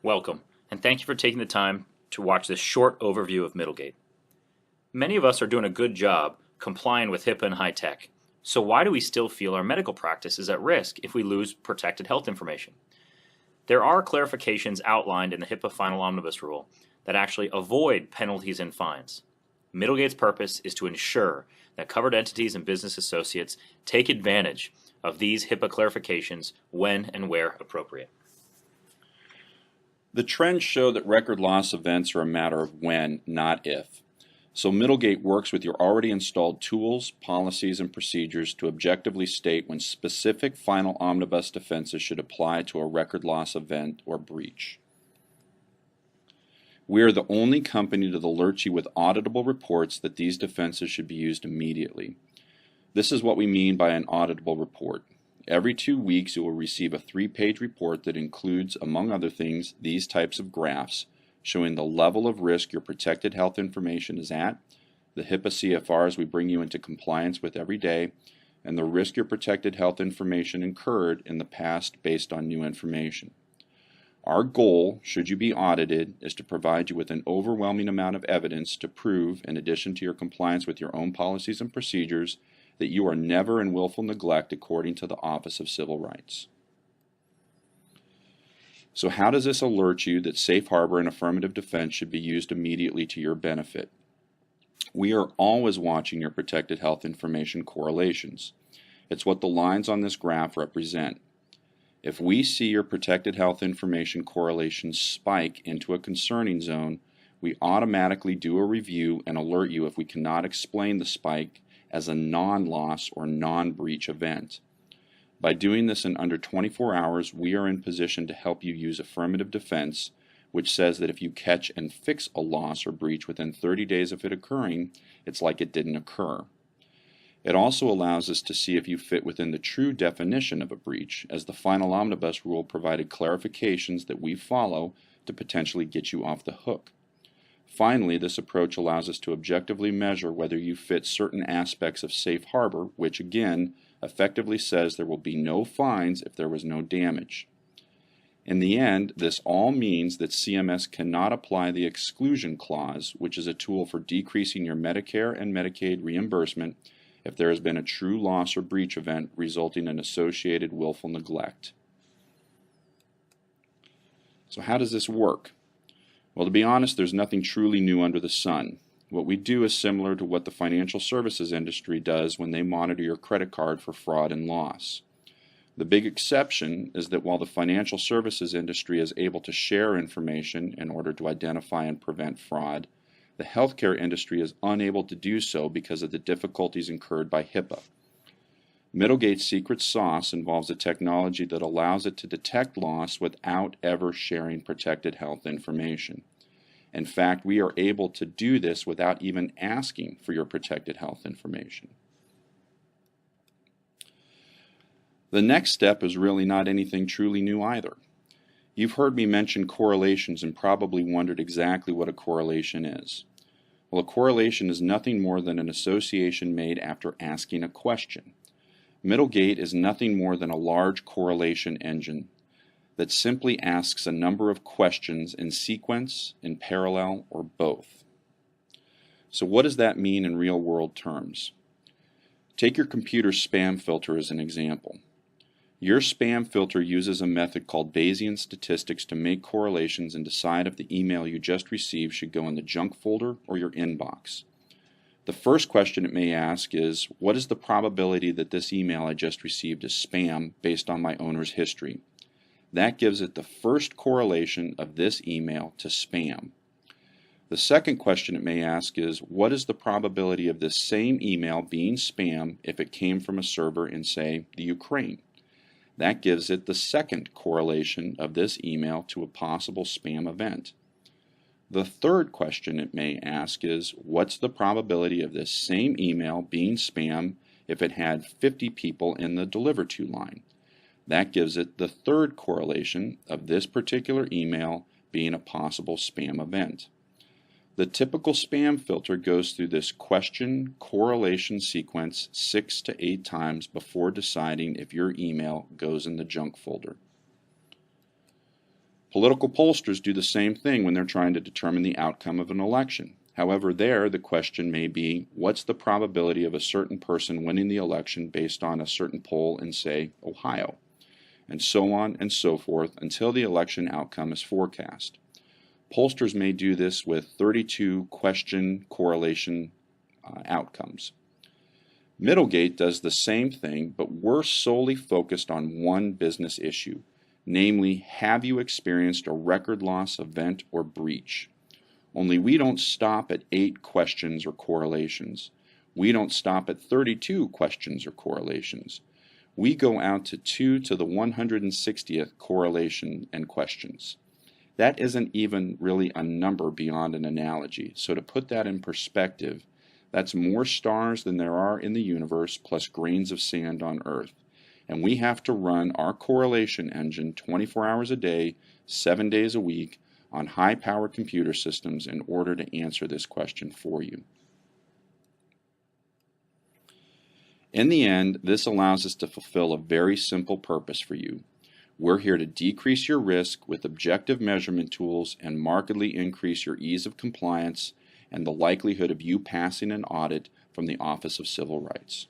Welcome, and thank you for taking the time to watch this short overview of MiddleGate. Many of us are doing a good job complying with HIPAA and HITECH, so why do we still feel our medical practice is at risk if we lose protected health information? There are clarifications outlined in the HIPAA Final Omnibus Rule that actually avoid penalties and fines. MiddleGate's purpose is to ensure that covered entities and business associates take advantage of these HIPAA clarifications when and where appropriate. The trends show that record loss events are a matter of when, not if. So MiddleGate works with your already installed tools, policies, and procedures to objectively state when specific final omnibus defenses should apply to a record loss event or breach. We are the only company to alert you with auditable reports that these defenses should be used immediately. This is what we mean by an auditable report. Every 2 weeks you will receive a 3-page report that includes, among other things, these types of graphs showing the level of risk your protected health information is at, the HIPAA CFRs we bring you into compliance with every day, and the risk your protected health information incurred in the past based on new information. Our goal, should you be audited, is to provide you with an overwhelming amount of evidence to prove, in addition to your compliance with your own policies and procedures, that you are never in willful neglect according to the Office of Civil Rights. So how does this alert you that safe harbor and affirmative defense should be used immediately to your benefit? We are always watching your protected health information correlations. It's what the lines on this graph represent. If we see your protected health information correlations spike into a concerning zone, we automatically do a review and alert you if we cannot explain the spike as a non-loss or non-breach event. By doing this in under 24 hours, we are in position to help you use affirmative defense, which says that if you catch and fix a loss or breach within 30 days of it occurring, it's like it didn't occur. It also allows us to see if you fit within the true definition of a breach, as the Final Omnibus Rule provided clarifications that we follow to potentially get you off the hook. Finally, this approach allows us to objectively measure whether you fit certain aspects of safe harbor, which again effectively says there will be no fines if there was no damage. In the end, this all means that CMS cannot apply the exclusion clause, which is a tool for decreasing your Medicare and Medicaid reimbursement if there has been a true loss or breach event resulting in associated willful neglect. So how does this work? Well, to be honest, there's nothing truly new under the sun. What we do is similar to what the financial services industry does when they monitor your credit card for fraud and loss. The big exception is that while the financial services industry is able to share information in order to identify and prevent fraud, the healthcare industry is unable to do so because of the difficulties incurred by HIPAA. MiddleGate's secret sauce involves a technology that allows it to detect loss without ever sharing protected health information. In fact, we are able to do this without even asking for your protected health information. The next step is really not anything truly new either. You've heard me mention correlations and probably wondered exactly what a correlation is. Well, a correlation is nothing more than an association made after asking a question. MiddleGate is nothing more than a large correlation engine that simply asks a number of questions in sequence, in parallel, or both. So what does that mean in real-world terms? Take your computer's spam filter as an example. Your spam filter uses a method called Bayesian Statistics to make correlations and decide if the email you just received should go in the junk folder or your inbox. The first question it may ask is, what is the probability that this email I just received is spam based on my owner's history? That gives it the first correlation of this email to spam. The second question it may ask is, what is the probability of this same email being spam if it came from a server in, say, the Ukraine? That gives it the second correlation of this email to a possible spam event. The third question it may ask is, what's the probability of this same email being spam if it had 50 people in the deliver to line? That gives it the third correlation of this particular email being a possible spam event. The typical spam filter goes through this question correlation sequence 6 to 8 times before deciding if your email goes in the junk folder. Political pollsters do the same thing when they're trying to determine the outcome of an election. However, there the question may be, what's the probability of a certain person winning the election based on a certain poll in, say, Ohio? And so on and so forth until the election outcome is forecast. Pollsters may do this with 32 question correlation outcomes. MiddleGate does the same thing, but we're solely focused on one business issue, namely, have you experienced a record loss event or breach? Only we don't stop at 8 questions or correlations. We don't stop at 32 questions or correlations. We go out to 2 to the 160th correlation and questions. That isn't even really a number beyond an analogy. So to put that in perspective, that's more stars than there are in the universe plus grains of sand on Earth. And we have to run our correlation engine 24 hours a day, 7 days a week on high-powered computer systems in order to answer this question for you. In the end, this allows us to fulfill a very simple purpose for you. We're here to decrease your risk with objective measurement tools and markedly increase your ease of compliance and the likelihood of you passing an audit from the Office of Civil Rights.